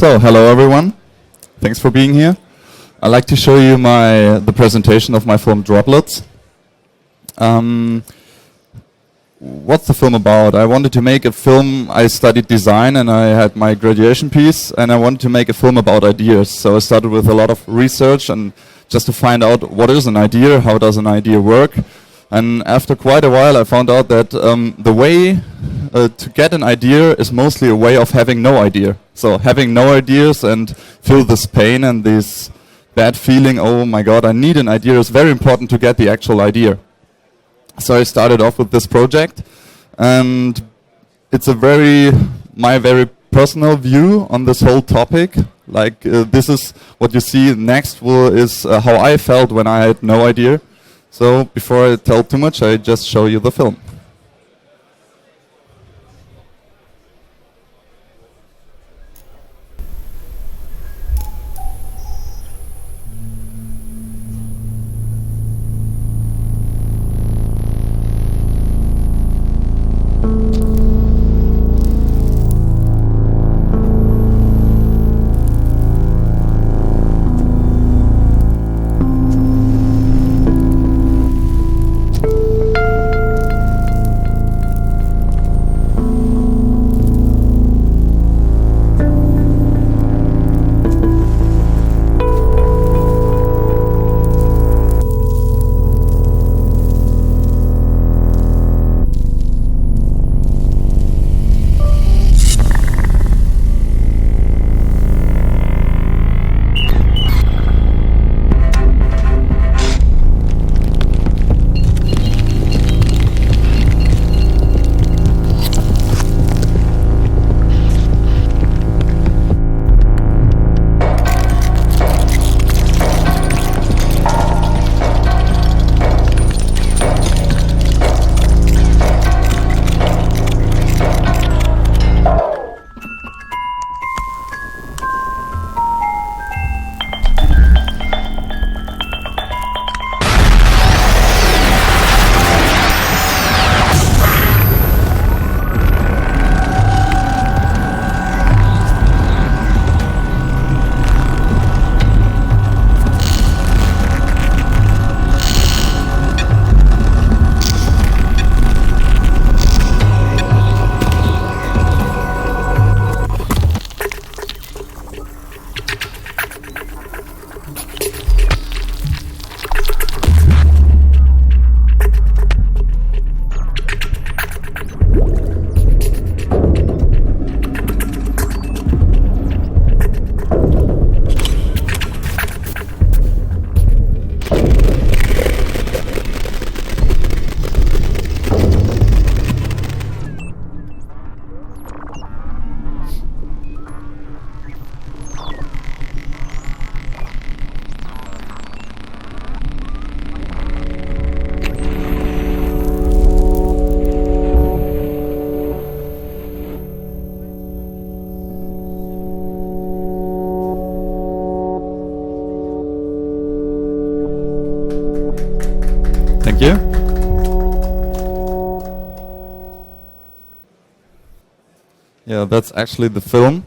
So, hello everyone. Thanks for being here. I'd like to show you the presentation of my film Droplets. What's the film about? I wanted to make a film. I studied design and I had my graduation piece, and I wanted to make a film about ideas. So I started with a lot of research and just to find out what is an idea, how does an idea work. And after quite a while I found out that the way to get an idea is mostly a way of having no idea. So having no ideas and feel this pain and this bad feeling, oh my god, I need an idea, is very important to get the actual idea. So I started off with this project, and it's my very personal view on this whole topic. Like this is what you see next is how I felt when I had no idea. So before I tell too much, I just show you the film. Thank you. Yeah, that's actually the film.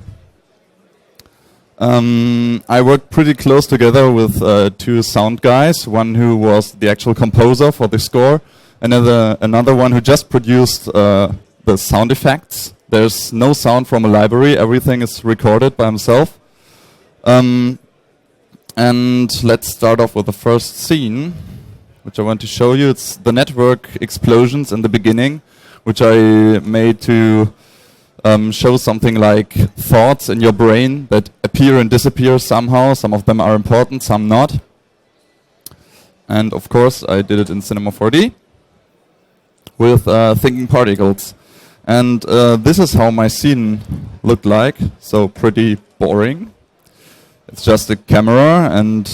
I worked pretty close together with two sound guys, one who was the actual composer for the score, and another one who just produced the sound effects. There's no sound from a library, everything is recorded by himself. And let's start off with the first scene, which I want to show you. It's the network explosions in the beginning, which I made to show something like thoughts in your brain that appear and disappear somehow. Some of them are important, some not. And of course, I did it in Cinema 4D with thinking particles. And this is how my scene looked like. So pretty boring. It's just a camera and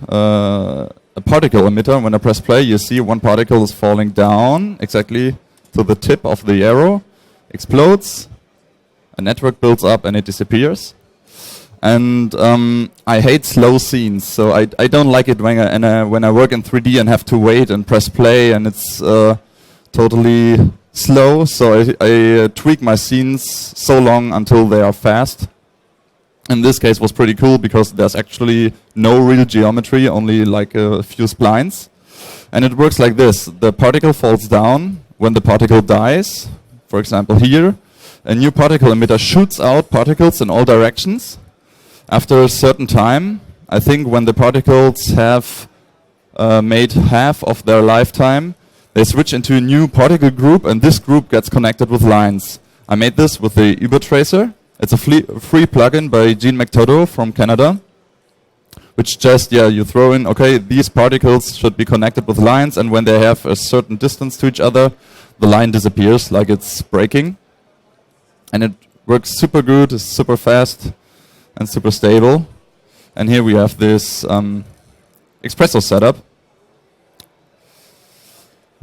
a particle emitter. When I press play, you see one particle is falling down exactly to the tip of the arrow, explodes, a network builds up and it disappears. And I hate slow scenes, so I don't like it when I work in 3D and have to wait and press play and it's totally slow. So I tweak my scenes so long until they are fast. in this case was pretty cool because there's actually no real geometry, only like a few splines. And it works like this. The particle falls down. When the particle dies, for example here, a new particle emitter shoots out particles in all directions. After a certain time, I think when the particles have made half of their lifetime, they switch into a new particle group, and this group gets connected with lines. I made this with the UberTracer. It's a free plugin by Jean McTodo from Canada, which just, you throw in, okay, these particles should be connected with lines, and when they have a certain distance to each other, the line disappears like it's breaking. And it works super good, it's super fast, and super stable. And here we have this Espresso setup.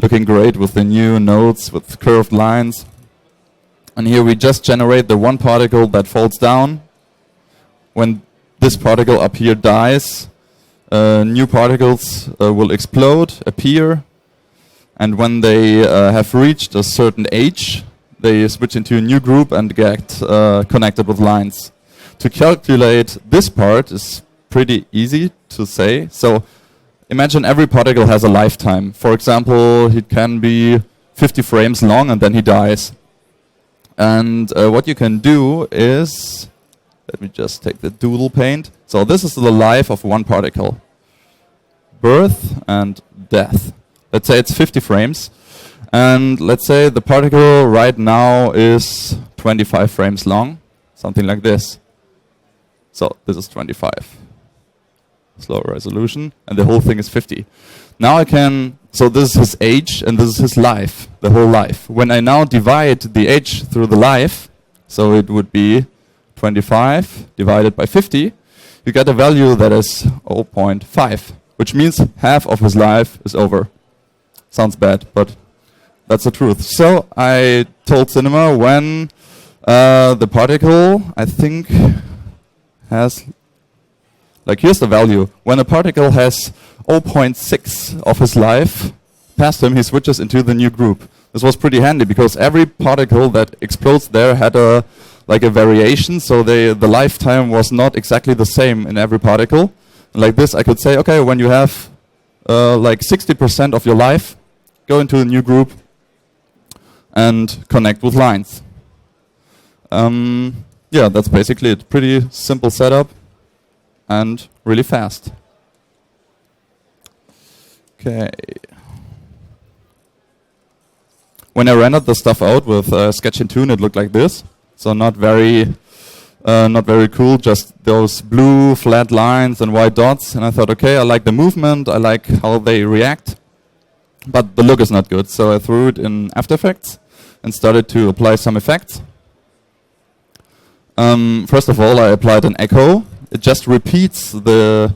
Looking great with the new nodes, with curved lines. And here we just generate the one particle that falls down. When this particle up here dies, new particles will explode, appear, and when they have reached a certain age, they switch into a new group and get connected with lines. To calculate this part is pretty easy to say. So imagine every particle has a lifetime. For example, it can be 50 frames long and then he dies. And what you can do is, let me just take the doodle paint. So this is the life of one particle. Birth and death. Let's say it's 50 frames. And let's say the particle right now is 25 frames long. Something like this. So this is 25. Slower resolution. And the whole thing is 50. Now I can, so this is his age and this is his life, the whole life. When I now divide the age through the life, so it would be 25 divided by 50, you get a value that is 0.5, which means half of his life is over. Sounds bad, but that's the truth. So I told Cinema when the particle, I think, has, like here's the value. When a particle has 0.6 of his life past him, he switches into the new group. This was pretty handy because every particle that explodes there had a variation, so the lifetime was not exactly the same in every particle. And like this, I could say, okay, when you have like 60% of your life, go into a new group and connect with lines. Yeah, that's basically it. Pretty simple setup and really fast. Okay. When I rendered the stuff out with Sketch and Tune, it looked like this. So not very cool, just those blue flat lines and white dots. And I thought, okay, I like the movement, I like how they react, but the look is not good. So I threw it in After Effects and started to apply some effects. First of all, I applied an echo. It just repeats the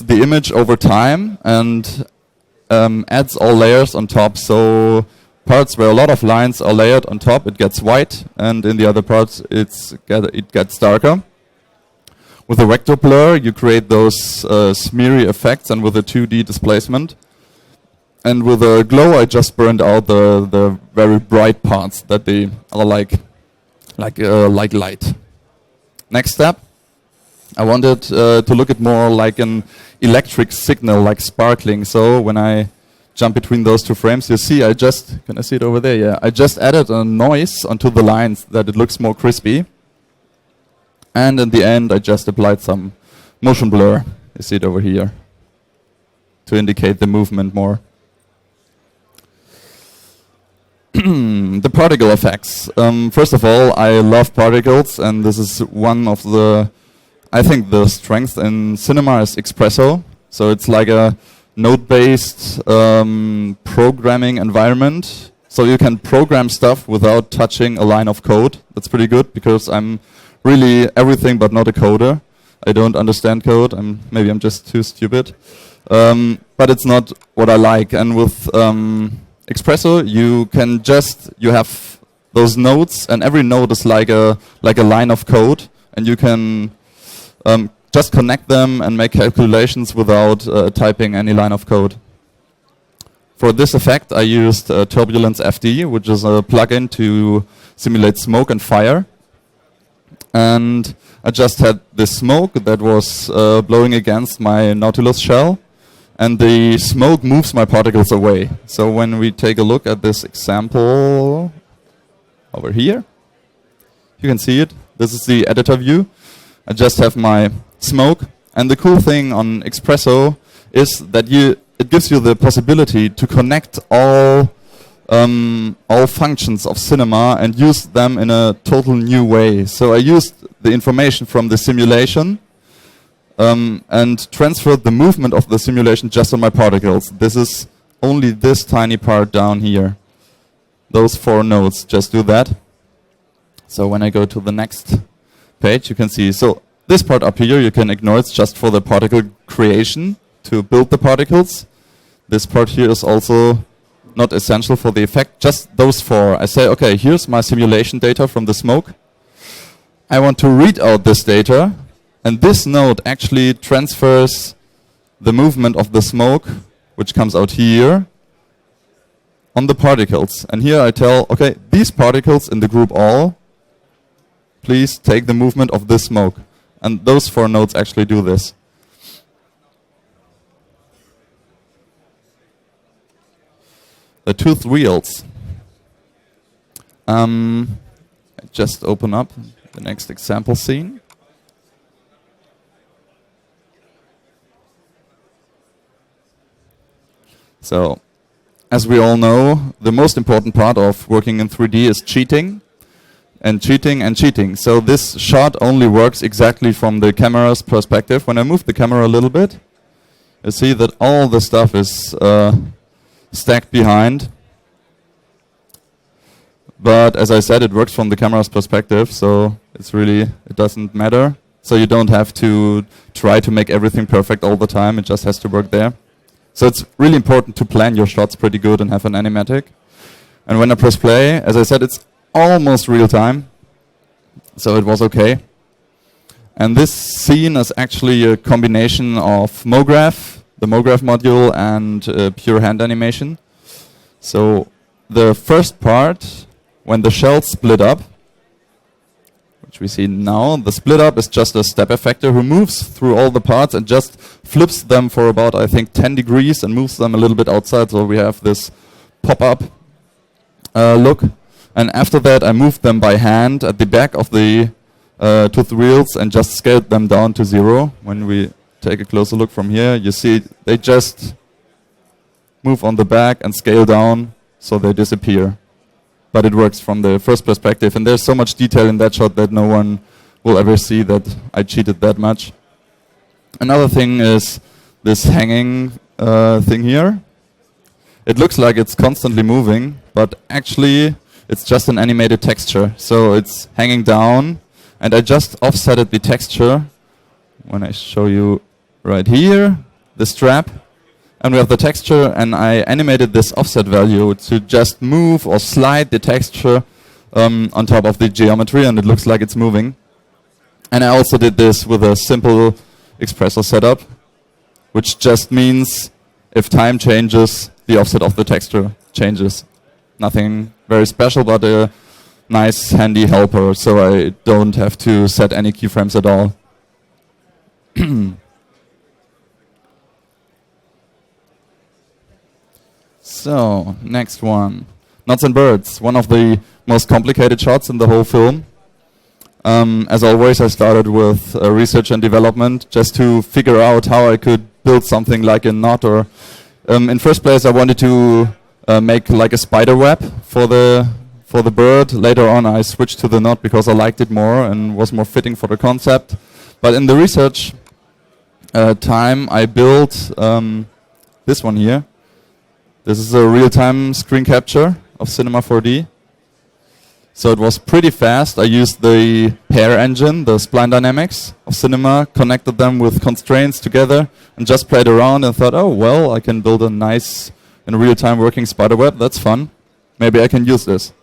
image over time and adds all layers on top. So parts where a lot of lines are layered on top, it gets white, and in the other parts it gets darker. With a vector blur, you create those smeary effects, and with a 2D displacement. And with a glow, I just burned out the very bright parts that they are like light. Next step, I wanted to look at more like an electric signal, like sparkling. So when I jump between those two frames, you see can I see it over there? Yeah, I just added a noise onto the lines that it looks more crispy. And in the end, I just applied some motion blur. You see it over here to indicate the movement more. The particle effects. First of all, I love particles, and this is one of I think the strength in cinema is Espresso. So it's like a node-based programming environment. So you can program stuff without touching a line of code. That's pretty good because I'm really everything but not a coder. I don't understand code. Maybe I'm just too stupid. But it's not what I like. And with Espresso, you have those nodes, and every node is like a line of code, and you can just connect them and make calculations without typing any line of code. For this effect, I used Turbulence FD, which is a plugin to simulate smoke and fire. And I just had this smoke that was blowing against my Nautilus shell, and the smoke moves my particles away. So when we take a look at this example over here, you can see it. This is the editor view. I just have my smoke, and the cool thing on Expresso is that it gives you the possibility to connect all functions of cinema and use them in a total new way. So I used the information from the simulation and transferred the movement of the simulation just on my particles. This is only this tiny part down here. Those 4 nodes just do that. So when I go to the next page, you can see, so this part up here you can ignore, it's just for the particle creation to build the particles. This part here is also not essential for the effect, just those 4. I say, okay, here's my simulation data from the smoke. I want to read out this data, and this node actually transfers the movement of the smoke, which comes out here, on the particles. And here I tell, okay, these particles in the group all, please take the movement of this smoke. And those 4 nodes actually do this. The tooth wheels. Just open up the next example scene. So, as we all know, the most important part of working in 3D is cheating. And cheating and cheating. So this shot only works exactly from the camera's perspective. When I move the camera a little bit, you see that all the stuff is stacked behind. But as I said, it works from the camera's perspective, so it doesn't matter. So you don't have to try to make everything perfect all the time. It just has to work there. So it's really important to plan your shots pretty good and have an animatic. And when I press play, as I said, it's almost real time, so it was okay. And this scene is actually a combination of MoGraph, the MoGraph module, and pure hand animation. So the first part, when the shells split up, which we see now, the split up is just a step effector who moves through all the parts and just flips them for about, I think, 10 degrees and moves them a little bit outside, so we have this pop-up look. And after that, I moved them by hand at the back of the tooth wheels and just scaled them down to 0. When we take a closer look from here, you see they just move on the back and scale down, so they disappear. But it works from the first perspective, and there's so much detail in that shot that no one will ever see that I cheated that much. Another thing is this hanging thing here. It looks like it's constantly moving, but actually it's just an animated texture. So it's hanging down, and I just offsetted the texture when I show you right here, the strap, and we have the texture, and I animated this offset value to just move or slide the texture on top of the geometry, and it looks like it's moving. And I also did this with a simple Expresso setup, which just means if time changes, the offset of the texture changes. Nothing very special, but a nice handy helper, so I don't have to set any keyframes at all. So, next one. Nuts and Birds, one of the most complicated shots in the whole film. As always, I started with research and development just to figure out how I could build something like a knot, or in first place I wanted to make like a spider web for the bird. Later on I switched to the knot because I liked it more and was more fitting for the concept. But in the research time I built this one here. This is a real-time screen capture of Cinema 4D. So it was pretty fast. I used the pair engine, the spline dynamics of Cinema, connected them with constraints together, and just played around and thought, oh, well, I can build a nice, in real-time working spider web. That's fun. Maybe I can use this.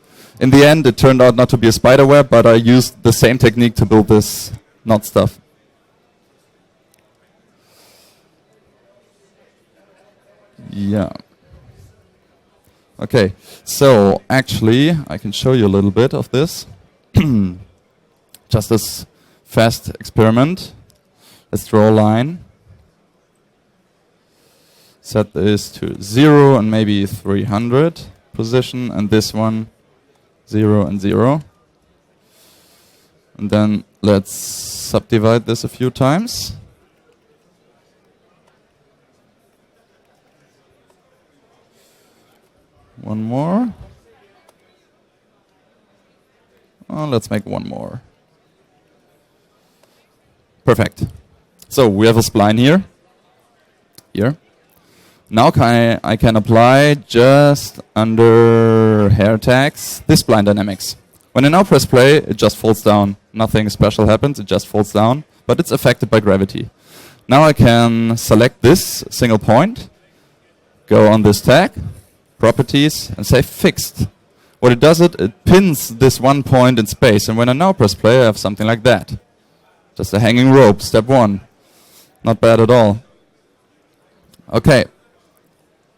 In the end, it turned out not to be a spider web, but I used the same technique to build this knot stuff. Yeah. Okay, so actually, I can show you a little bit of this. just this fast experiment. Let's draw a line. Set this to 0 and maybe 300 position, and this one 0 and 0. And then let's subdivide this a few times. One more. Oh, let's make one more. Perfect. So we have a spline here. Now I can apply just under hair tags this spline dynamics. When I now press play, it just falls down. Nothing special happens, it just falls down, but it's affected by gravity. Now I can select this single point, go on this tag, properties, and say fixed. What it does, it pins this one point in space, and when I now press play, I have something like that. Just a hanging rope, step 1. Not bad at all. Okay.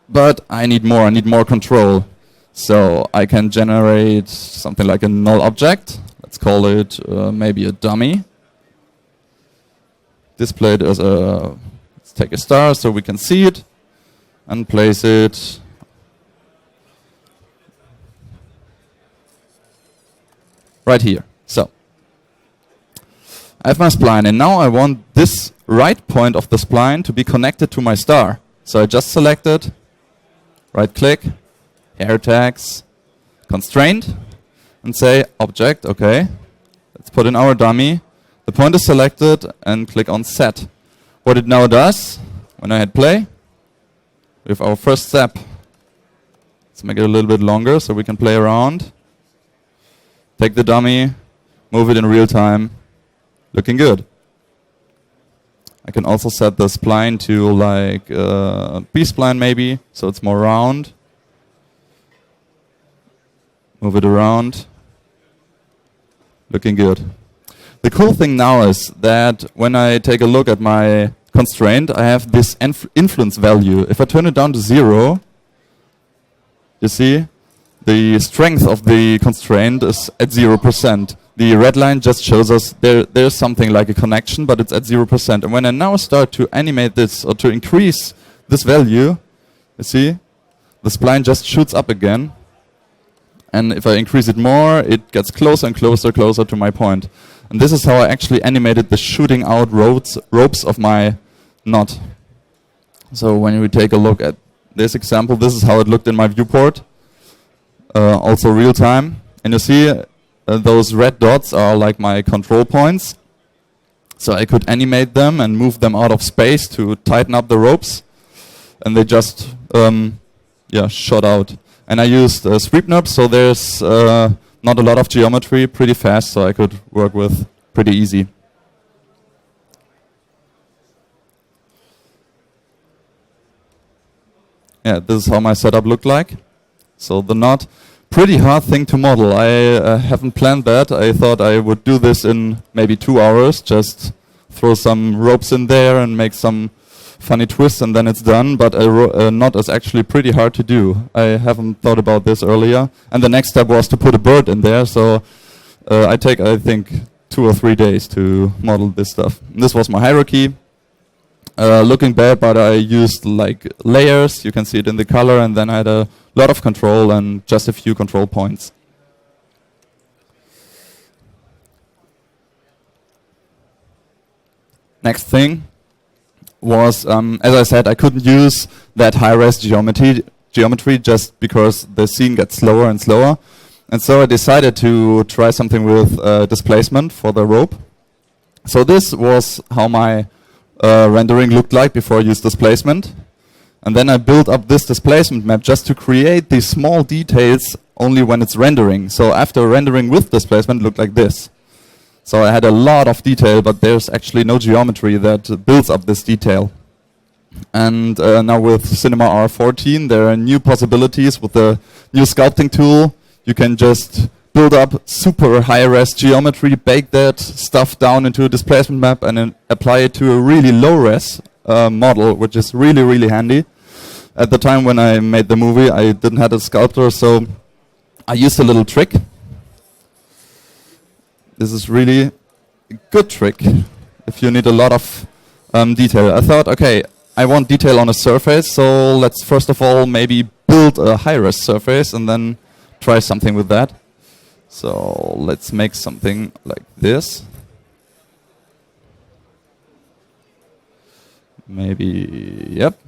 But I need more control. So I can generate something like a null object. Let's call it maybe a dummy. Display it as a, let's take a star so we can see it, and place it right here. So I have my spline, and now I want this right point of the spline to be connected to my star. So I just select it, right click, hair tags, constraint, and say object, okay. Let's put in our dummy. The point is selected, and click on set. What it now does, when I hit play, we have our first step. Let's make it a little bit longer so we can play around. Take the dummy, move it in real time. Looking good. I can also set the spline to like B-spline maybe, so it's more round. Move it around. Looking good. The cool thing now is that when I take a look at my constraint, I have this influence value. If I turn it down to 0, you see, the strength of the constraint is at 0%. The red line just shows us there's something like a connection, but it's at 0%. And when I now start to animate this or to increase this value, you see, the spline just shoots up again. And if I increase it more, it gets closer and closer to my point. And this is how I actually animated the shooting out ropes of my knot. So when we take a look at this example, this is how it looked in my viewport. Also real time. And you see, those red dots are like my control points. So I could animate them and move them out of space to tighten up the ropes. And they just shot out. And I used sweep knobs, so there's not a lot of geometry, pretty fast, so I could work with pretty easy. Yeah, this is how my setup looked like. So the knot, pretty hard thing to model. I haven't planned that. I thought I would do this in maybe 2 hours, just throw some ropes in there and make some funny twists and then it's done, but a knot is actually pretty hard to do. I haven't thought about this earlier. And the next step was to put a bird in there, so I think 2 or 3 days to model this stuff. And this was my hierarchy. Looking bad, but I used like layers, you can see it in the color, and then I had a lot of control and just a few control points. Next thing was, as I said, I couldn't use that high-res geometry just because the scene gets slower and slower. And so I decided to try something with displacement for the rope. So this was how my rendering looked like before I used displacement. And then I built up this displacement map just to create these small details only when it's rendering. So after rendering with displacement, it looked like this. So I had a lot of detail, but there's actually no geometry that builds up this detail. And now with Cinema R14, there are new possibilities with the new sculpting tool. You can just build up super high-res geometry, bake that stuff down into a displacement map, and then apply it to a really low-res model, which is really, really handy. At the time when I made the movie, I didn't have a sculptor, so I used a little trick. This is really good trick if you need a lot of detail. I thought, okay, I want detail on a surface, so let's first of all maybe build a high-res surface and then try something with that. So let's make something like this. Maybe, yep.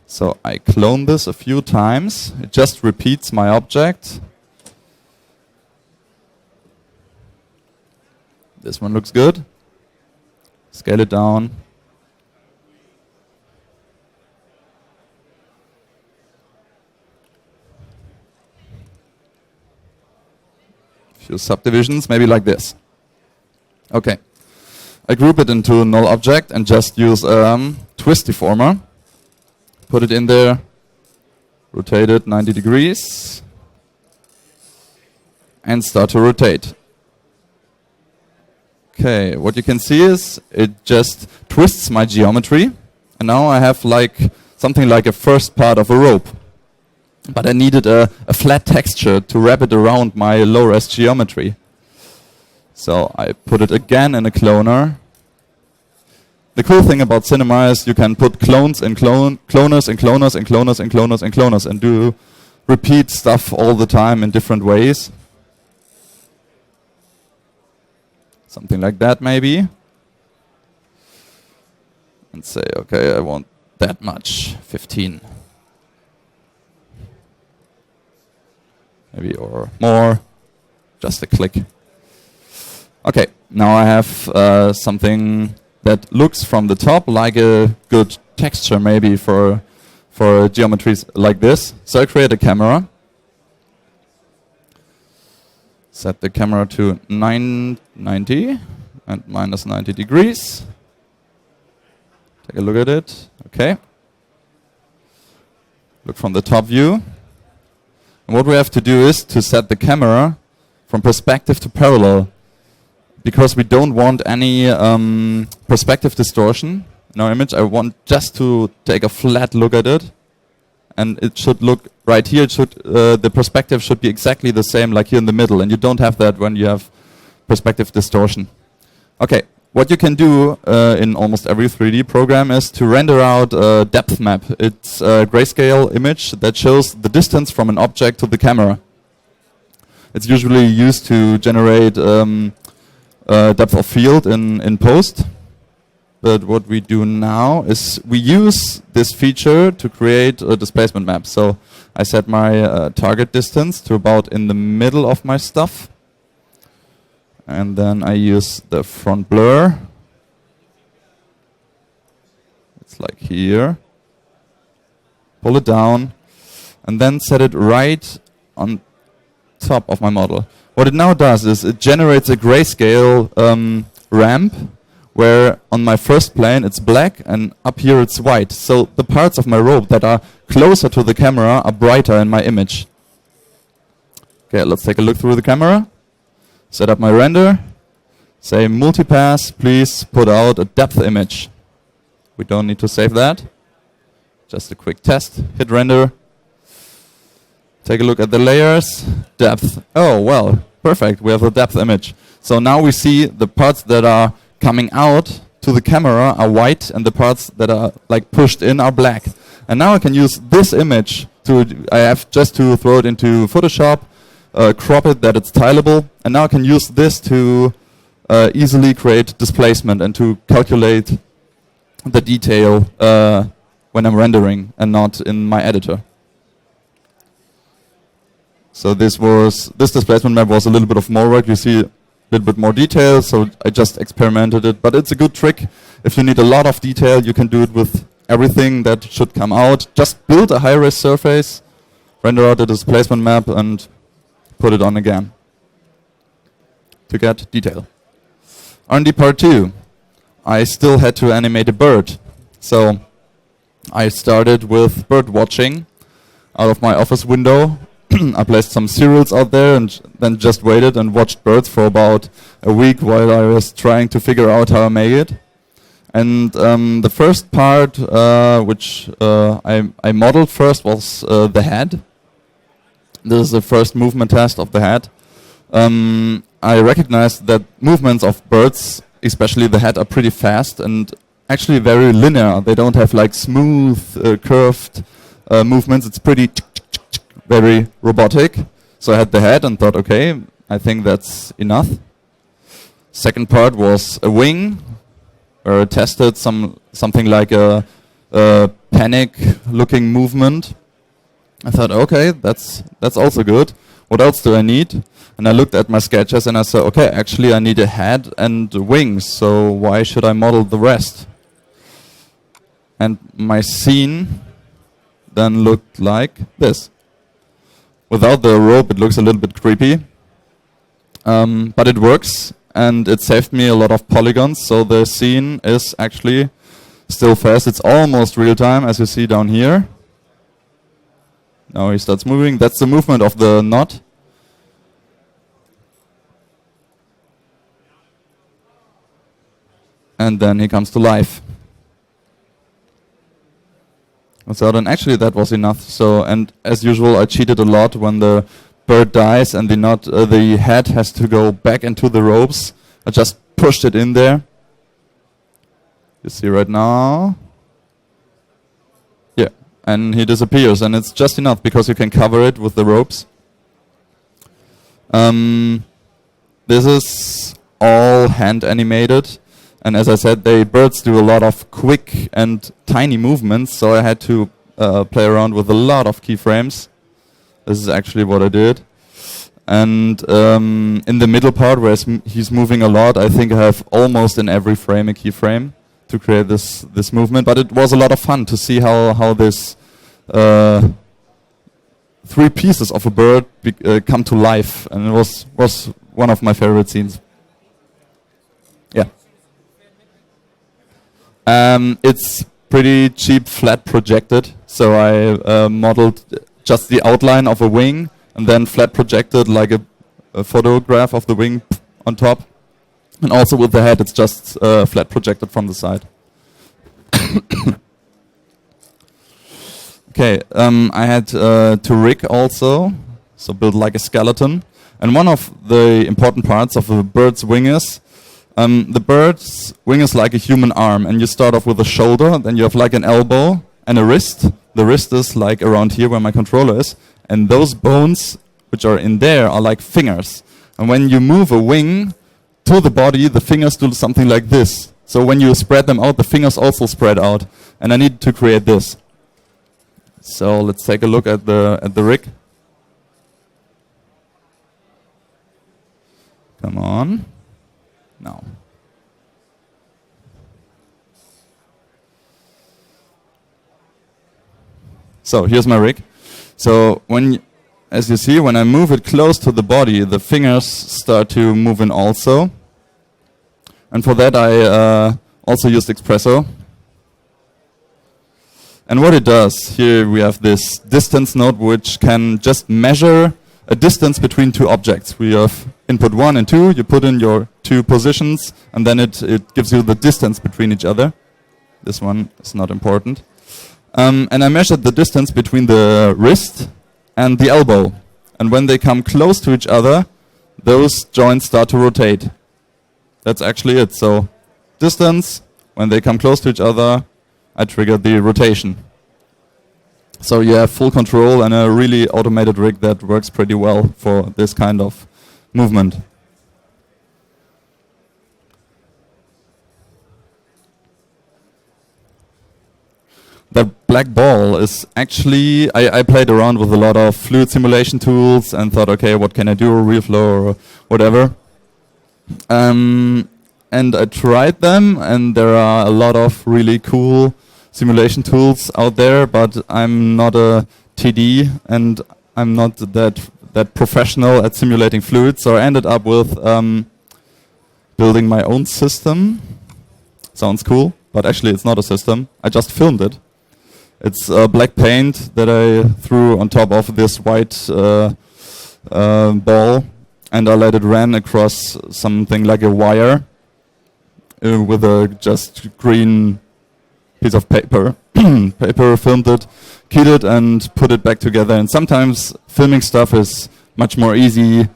So I clone this a few times. It just repeats my object. This one looks good. Scale it down. Few subdivisions, maybe like this. Okay. I group it into a null object and just use twist deformer. Put it in there. Rotate it 90 degrees. And start to rotate. Okay, what you can see is it just twists my geometry. And now I have like something like a first part of a rope. But I needed a flat texture to wrap it around my low-res geometry. So I put it again in a cloner. The cool thing about Cinema is you can put clones and cloners and cloners and cloners and cloners and cloners and do repeat stuff all the time in different ways. Something like that maybe. And say, okay, I want that much, 15. Maybe or more, just a click. Okay, now I have something that looks from the top like a good texture maybe for geometries like this. So I create a camera. Set the camera to 990 and minus 90 degrees. Take a look at it. Okay. Look from the top view. And what we have to do is to set the camera from perspective to parallel, because we don't want any perspective distortion in our image. I want just to take a flat look at it, and it should look right here. It should the perspective should be exactly the same like here in the middle, and you don't have that when you have perspective distortion. Okay, what you can do in almost every 3D program is to render out a depth map. It's a grayscale image that shows the distance from an object to the camera. It's usually used to generate depth of field in post. But what we do now is we use this feature to create a displacement map. So I set my target distance to about in the middle of my stuff. And then I use the front blur. It's like here. Pull it down. And then set it right on top of my model. What it now does is it generates a grayscale ramp where on my first plane it's black and up here it's white. So the parts of my rope that are closer to the camera are brighter in my image. Okay, let's take a look through the camera. Set up my render. Say multipass, please put out a depth image. We don't need to save that. Just a quick test. Hit render. Take a look at the layers. Depth. Oh, well, perfect. We have a depth image. So now we see the parts that are coming out to the camera are white and the parts that are like pushed in are black. And now I can use this image I have just to throw it into Photoshop, crop it that it's tileable, and now I can use this to easily create displacement and to calculate the detail when I'm rendering and not in my editor. So this displacement map was a little bit of more work. You see a little bit more detail, so I just experimented it. But it's a good trick. If you need a lot of detail, you can do it with everything that should come out. Just build a high-res surface, render out a displacement map, and put it on again to get detail. R&D part 2. I still had to animate a bird. So I started with bird watching out of my office window. I placed some cereals out there and then just waited and watched birds for about a week while I was trying to figure out how I make it. And the first part, which I modeled first, was the head. This is the first movement test of the head. I recognized that movements of birds, especially the head, are pretty fast and actually very linear. They don't have like smooth, curved movements. It's pretty very robotic. So I had the head and thought, okay, I think that's enough. Second part was a wing, where I tested something like a panic-looking movement. I thought, okay, that's also good. What else do I need? And I looked at my sketches and I said, okay, actually I need a head and wings, so why should I model the rest? And my scene then looked like this. Without the rope it looks a little bit creepy, but it works and it saved me a lot of polygons, so the scene is actually still fast. It's almost real time, as you see down here. Now he starts moving. That's the movement of the knot. And then he comes to life. So then actually that was enough. So, and as usual I cheated a lot when the bird dies and the head has to go back into the ropes. I just pushed it in there. You see right now. Yeah, and he disappears, and it's just enough because you can cover it with the ropes. This is all hand animated, and as I said, birds do a lot of quick and tiny movements, so I had to play around with a lot of keyframes. This is actually what I did. And in the middle part where he's moving a lot, I think I have almost in every frame a keyframe to create this movement. But it was a lot of fun to see how this three pieces of a bird come to life, and it was one of my favorite scenes. Yeah. It's pretty cheap, flat projected. So I modeled just the outline of a wing, and then flat projected like a photograph of the wing on top. And also with the head, it's just flat projected from the side. Okay, I had to rig also, so build like a skeleton. And one of the important parts of a bird's wing is, the bird's wing is like a human arm, and you start off with a shoulder, then you have like an elbow and a wrist. The wrist is like around here where my controller is, and those bones which are in there are like fingers. And when you move a wing to the body, the fingers do something like this. So when you spread them out, the fingers also spread out. And I need to create this. So let's take a look at the rig. Come on. Now. So here's my rig. So as you see, when I move it close to the body, the fingers start to move in also. And for that I also used Expresso. And what it does, here we have this distance node which can just measure a distance between two objects. We have input 1 and 2, you put in your two positions, and then it gives you the distance between each other. This one is not important. And I measured the distance between the wrist and the elbow. And when they come close to each other, those joints start to rotate. That's actually it. So distance, when they come close to each other, I triggered the rotation. So you have full control and a really automated rig that works pretty well for this kind of movement. The black ball is actually, I played around with a lot of fluid simulation tools and thought, okay, what can I do, real flow or whatever. And I tried them, and there are a lot of really cool simulation tools out there, but I'm not a TD and I'm not that professional at simulating fluids, so I ended up with building my own system. Sounds cool, but actually it's not a system. I just filmed it. It's black paint that I threw on top of this white ball, and I let it run across something like a wire with a just green piece of paper. Filmed it, keyed it, and put it back together. And sometimes filming stuff is much more easy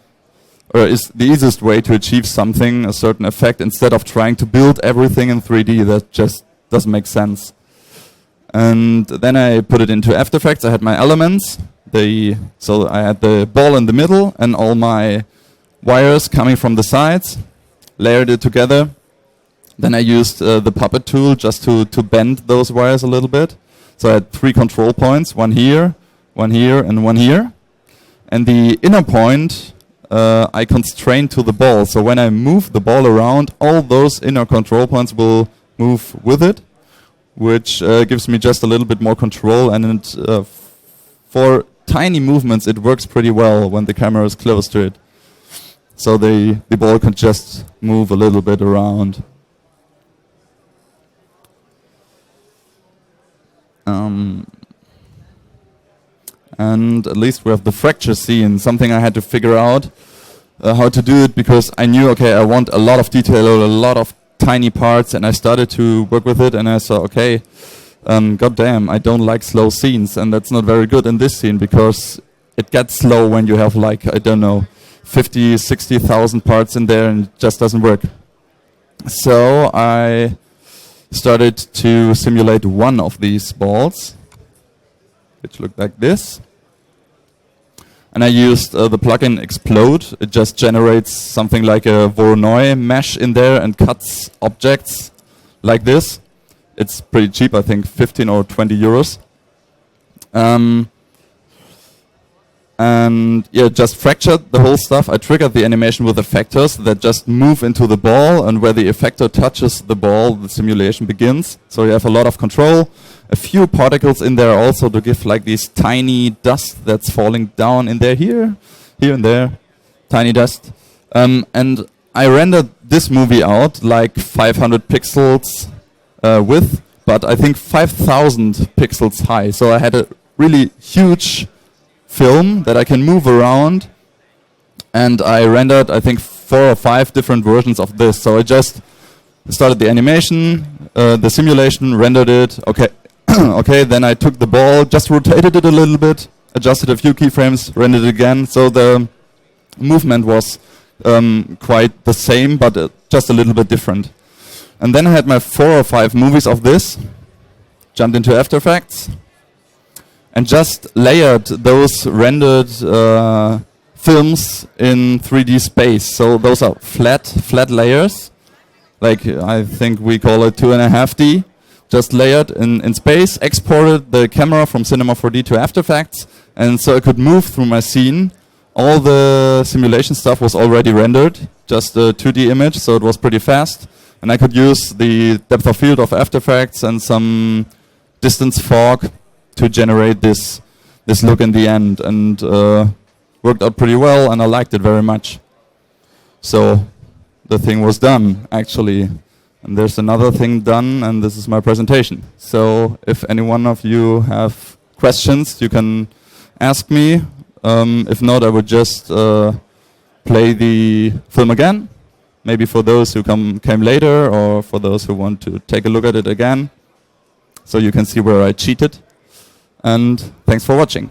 or is the easiest way to achieve something, a certain effect, instead of trying to build everything in 3D. That just doesn't make sense. And then I put it into After Effects. I had my elements. So I had the ball in the middle and all my wires coming from the sides, layered it together. Then I used the puppet tool just to bend those wires a little bit. So I had 3 control points, one here, and one here. And the inner point I constrained to the ball. So when I move the ball around, all those inner control points will move with it, which gives me just a little bit more control. And for tiny movements, it works pretty well when the camera is close to it. So the ball can just move a little bit around. And at least we have the fracture scene, something I had to figure out how to do it, because I knew, okay, I want a lot of detail, a lot of tiny parts, and I started to work with it, and I saw, okay, goddamn, I don't like slow scenes, and that's not very good in this scene, because it gets slow when you have, like, I don't know, 50, 60,000 parts in there, and it just doesn't work. So I started to simulate one of these balls, which looked like this. And I used the plugin Explode. It just generates something like a Voronoi mesh in there and cuts objects like this. It's pretty cheap, I think 15 or 20 euros. And yeah, just fractured the whole stuff. I triggered the animation with effectors that just move into the ball, and where the effector touches the ball, the simulation begins. So you have a lot of control. A few particles in there also to give like these tiny dust that's falling down in there, here and there, tiny dust. And I rendered this movie out like 500 pixels width, but I think 5,000 pixels high. So I had a really huge film that I can move around, and I rendered, I think, 4 or 5 different versions of this. So I just started the animation, the simulation, rendered it, okay, okay, then I took the ball, just rotated it a little bit, adjusted a few keyframes, rendered it again, so the movement was quite the same, but just a little bit different. And then I had my 4 or 5 movies of this, jumped into After Effects, and just layered those rendered films in 3D space. So those are flat layers, like I think we call it 2.5D, just layered in space, exported the camera from Cinema 4D to After Effects, and so I could move through my scene. All the simulation stuff was already rendered, just a 2D image, so it was pretty fast. And I could use the depth of field of After Effects and some distance fog to generate this look in the end, and worked out pretty well, and I liked it very much. So the thing was done, actually. And there's another thing done, and this is my presentation. So if any one of you have questions, you can ask me. If not, I would just play the film again, maybe for those who came later, or for those who want to take a look at it again, so you can see where I cheated. And thanks for watching.